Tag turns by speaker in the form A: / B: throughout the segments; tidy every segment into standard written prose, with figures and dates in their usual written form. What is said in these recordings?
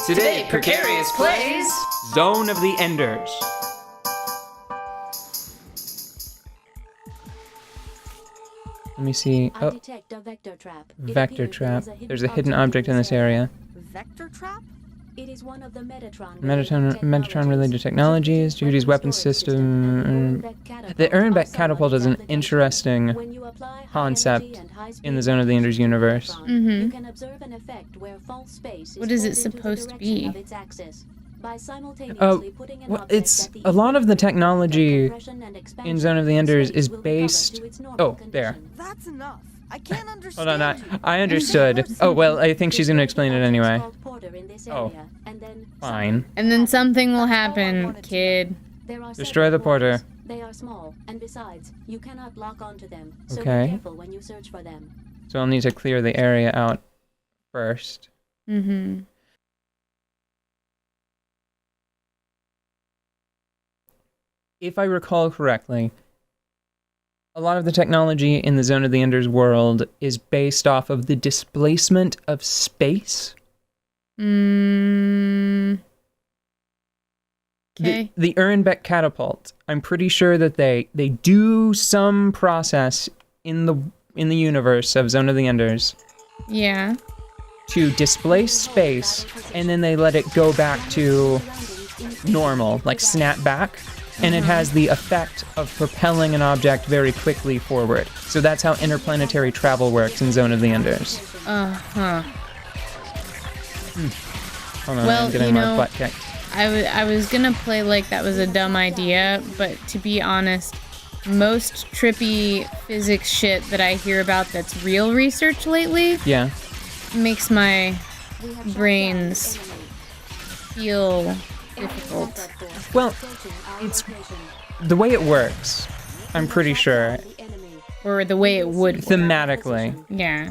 A: Today, Precarious plays
B: Zone of the Enders. Let me see.
C: I
B: Oh,
C: detect a vector trap.
B: vector trap. There's a hidden object in this area.
D: Vector trap?
C: It is one of the
B: Metatron-related technologies. Judy's weapon system. The Ernbeck catapult is an interesting concept in the Zone of the Enders universe.
C: Mm-hmm.
D: What is it supposed to be?
B: Oh, well, it's a lot of the technology in Zone of the Enders is based. Oh, there.
D: That's enough. I can't understand.
B: Hold on, I understood. Oh, well, I think she's gonna explain it anyway. Oh, fine.
D: And then something will happen, kid.
B: Destroy the porter.
C: They are small, and besides, you cannot lock onto them. So
B: Okay.
C: be careful when you search for them.
B: So I'll need to clear the area out first.
D: Mm-hmm.
B: If I recall correctly, a lot of the technology in the Zone of the Enders world is based off of the displacement of space.
D: Okay.
B: The Ernbeck catapult. I'm pretty sure that they do some process in the universe of Zone of the Enders
D: Yeah.
B: to displace space, and then they let it go back to normal, like snap back. And it has the effect of propelling an object very quickly forward. So that's how interplanetary travel works in Zone of the Enders.
D: Uh-huh.
B: Hold on,
D: Well,
B: I'm getting
D: you
B: my
D: know-
B: butt kicked.
D: I was gonna play like that was a dumb idea, but to be honest, most trippy physics shit that I hear about that's real research lately
B: Yeah.
D: makes my brains feel difficult.
B: Well, it's the way it works, I'm pretty sure,
D: Or the way it would work.
B: thematically,
D: Yeah.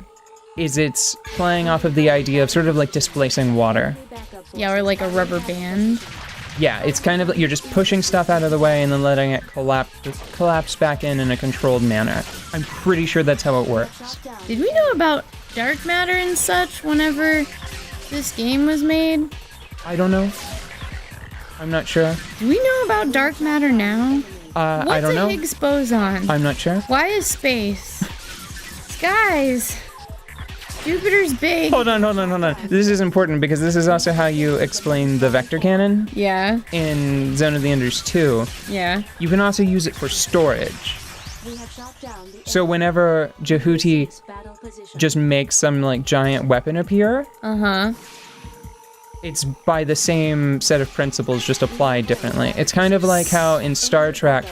B: is it's playing off of the idea of sort of like displacing water.
D: Yeah, or like a rubber band.
B: Yeah, it's kind of like you're just pushing stuff out of the way and then letting it collapse back in a controlled manner. I'm pretty sure that's how it works.
D: Did we know about dark matter and such whenever this game was made?
B: I don't know. I'm not sure.
D: Do we know about dark matter now? What's
B: I don't know.
D: a Higgs boson?
B: I'm not sure.
D: Why is space? Skies. Jupiter's big.
B: Hold on. This is important because this is also how you explain the vector cannon
D: Yeah,
B: in Zone of the Enders 2.
D: yeah.
B: You can also use it for storage. So whenever Jehuti just makes some like giant weapon appear,
D: Uh-huh.
B: it's by the same set of principles, just applied differently. It's kind of like how in Star Trek,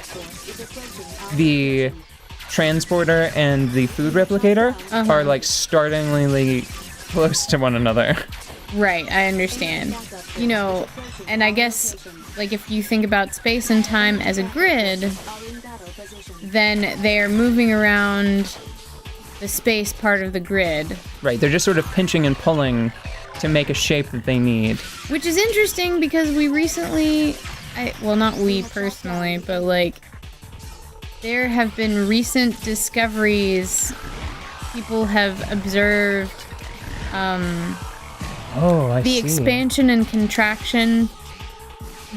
B: the transporter and the food replicator are like startlingly close to one another.
D: Right, I understand. You know, and I guess, like, if you think about space and time as a grid, then they're moving around the space part of the grid.
B: Right, they're just sort of pinching and pulling to make a shape that they need.
D: Which is interesting because we recently, well, not we personally, but like, there have been recent discoveries. People have observed
B: Oh, I
D: the
B: see.
D: expansion and contraction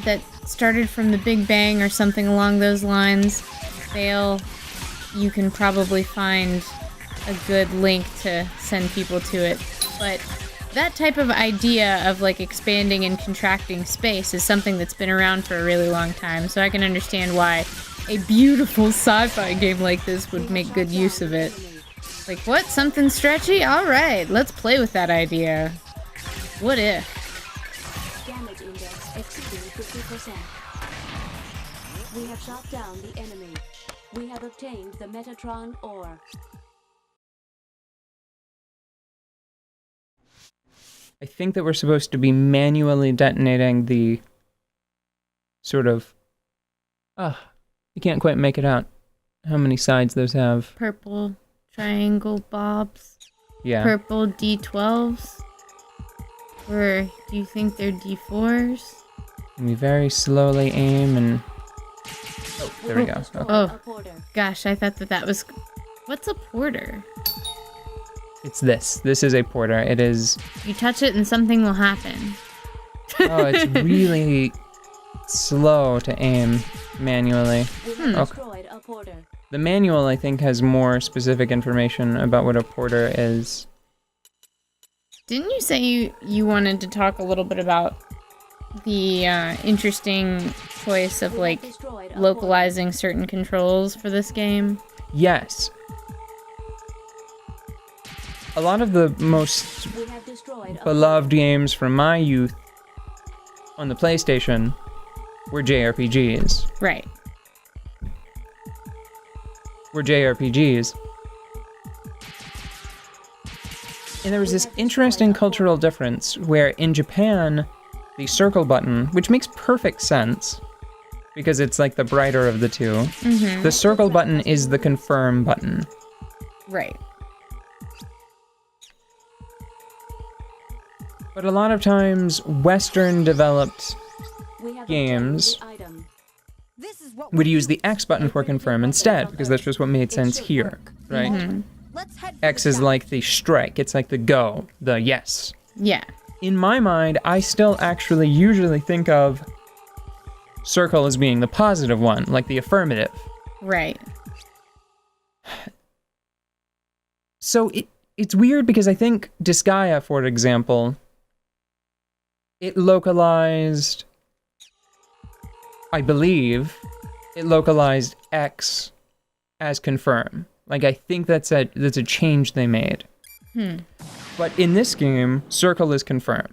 D: that started from the Big Bang or something along those lines. Fail. You can probably find a good link to send people to it. But that type of idea of like expanding and contracting space is something that's been around for a really long time. So I can understand why a beautiful sci-fi game like this would make good use of it. Like, what? Something stretchy? Alright, let's play with that idea. What if?
C: Damage index exceeding 50%. We have shot down the enemy. We have obtained the Metatron ore.
B: I think that we're supposed to be manually detonating the sort of... you can't quite make it out how many sides those have.
D: Purple triangle bobs.
B: Yeah.
D: Purple D12s. Or do you think they're D4s?
B: And we very slowly aim and... Oh, there we go. Okay.
D: Oh, gosh, I thought that was... What's a porter?
B: It's this. This is a porter. It is...
D: You touch it and something will happen.
B: Oh, it's really slow to aim manually.
C: We have
B: Okay.
C: destroyed a porter.
B: The manual, I think, has more specific information about what a porter is.
D: Didn't you say you wanted to talk a little bit about the interesting choice of like
C: Destroyed a
D: localizing certain controls for this game?
B: Yes. A lot of the most
C: porter. We have destroyed a
B: beloved games from my youth on the PlayStation were JRPGs.
D: Right.
B: And there was this interesting cultural difference where in Japan, the circle button, which makes perfect sense because it's like the brighter of the two, the circle button is the confirm button.
D: Right.
B: But a lot of times, Western developed
C: We have
B: games
C: obtained the item.
E: This is what
B: would use the X button for confirm instead, because that's just what made sense here, right?
E: Let's head for
B: X
E: the
B: is
E: south.
B: like the strike, it's like the go, the yes.
D: Yeah.
B: In my mind, I still actually usually think of circle as being the positive one, like the affirmative.
D: Right.
B: So it's weird because I think Disgaea, for example, it localized, I believe, it localized X as confirm. Like, I think that's a change they made. But in this game, circle is confirm.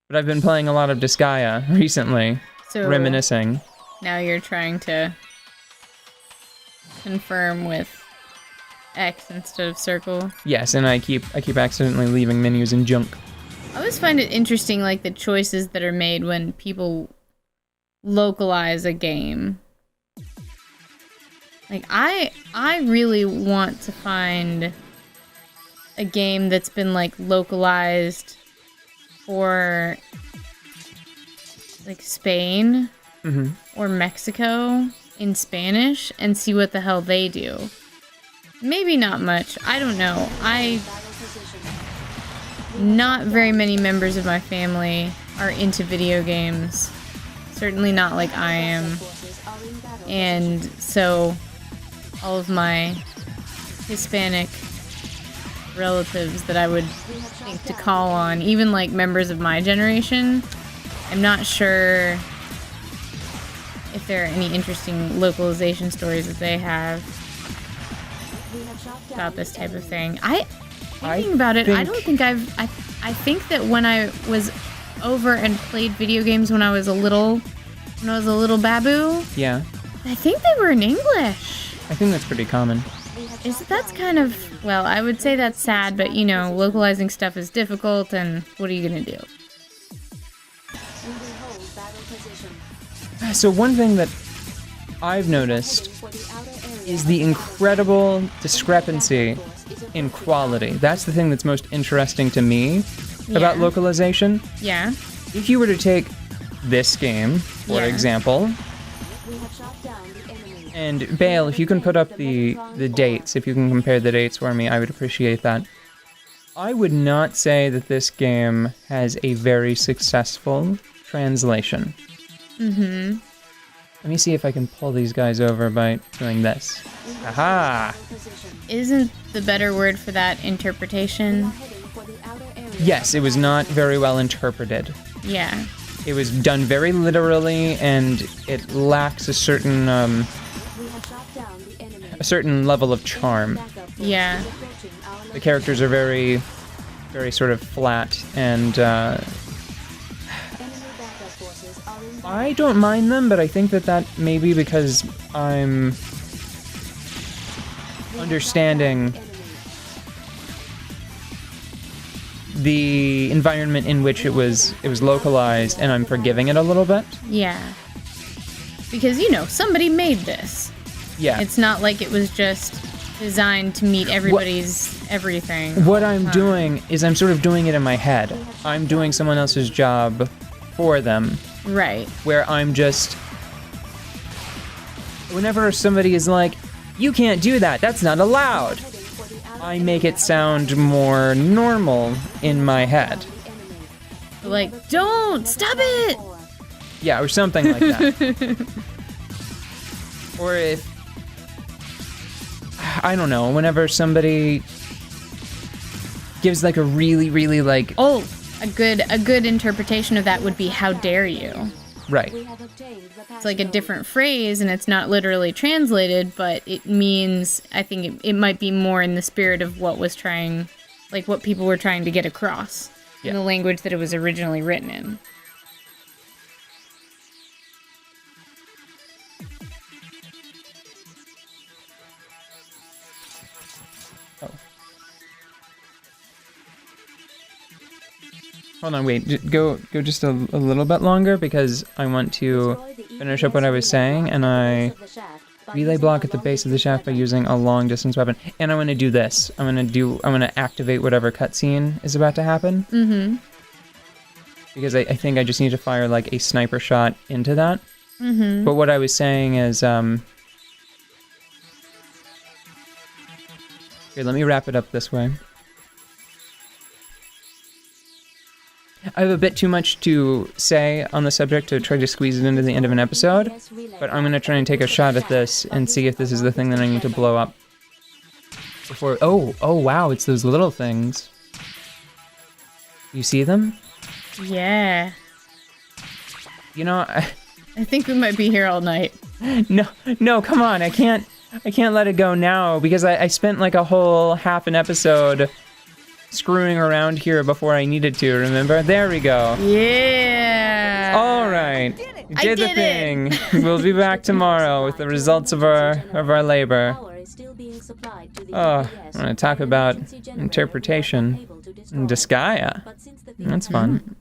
B: But I've been playing a lot of Disgaea recently,
D: So
B: reminiscing.
D: now you're trying to confirm with X instead of circle.
B: Yes, and I keep accidentally leaving menus in junk.
D: I always find it interesting, like the choices that are made when people localize a game. Like I really want to find a game that's been like localized for like Spain or Mexico in Spanish and see what the hell they do. Maybe not much. I don't know. Not very many members of my family are into video games. Certainly not like I am. And so all of my Hispanic relatives that I would think to call on, even like members of my generation, I'm not sure if there are any interesting localization stories that they have about this type of thing. Thinking about it, I don't think I think that when I was over and played video games when I was a little babu,
B: Yeah,
D: I think they were in English.
B: I think that's pretty common.
D: That's kind of, well, I would say that's sad, but you know, localizing stuff is difficult, and what are you gonna do?
B: So one thing that I've noticed is the incredible discrepancy in quality. That's the thing that's most interesting to me about
D: Yeah.
B: localization.
D: Yeah.
B: If you were to take this game, for
D: Yeah.
B: example, and Bale, if you can put up the dates, if you can compare the dates for me, I would appreciate that. I would not say that this game has a very successful translation. Let me see if I can pull these guys over by doing this. Aha!
D: Isn't the better word for that interpretation?
B: Yes, it was not very well interpreted.
D: Yeah.
B: It was done very literally, and it lacks a certain level of charm.
D: Yeah.
B: The characters are very, very sort of flat, and I don't mind them, but I think that may be because I'm understanding the environment in which it was localized, and I'm forgiving it a little bit.
D: Yeah. Because, you know, somebody made this.
B: Yeah.
D: It's not like it was just designed to meet everybody's everything.
B: What I'm doing is I'm sort of doing it in my head. I'm doing someone else's job for them,
D: Right.
B: where I'm just... Whenever somebody is like, you can't do that, that's not allowed, I make it sound more normal in my head.
D: Like, don't! Stop it!
B: Yeah, or something like that. Or if, I don't know, whenever somebody gives like a really like,
D: Oh, a good interpretation of that would be "How dare you?"
B: right.
D: It's like a different phrase, and it's not literally translated, but it means, I think it might be more in the spirit of what was trying, like what people were trying to get across in the language that it was originally written in.
B: Oh. Hold on, wait. Go just a little bit longer because I want to finish up what I was saying, and I relay block at the base of the shaft by using a long distance weapon. And I want to do this. I'm gonna activate whatever cutscene is about to happen.
D: Mm-hmm.
B: Because I think I just need to fire like a sniper shot into that.
D: Mm-hmm.
B: But what I was saying is, here, let me wrap it up this way. I have a bit too much to say on the subject to try to squeeze it into the end of an episode, but I'm going to try and take a shot at this and see if this is the thing that I need to blow up before. Oh wow, it's those little things. You see them?
D: Yeah.
B: You know,
D: I think we might be here all night.
B: no, come on, I can't let it go now because I spent like a whole half an episode screwing around here before I needed to, remember? There we go.
D: Yeah.
B: All right. You did the
D: did
B: thing. We'll be back tomorrow with the results of our labor. Oh, I'm going to talk about interpretation in Disgaea. That's fun.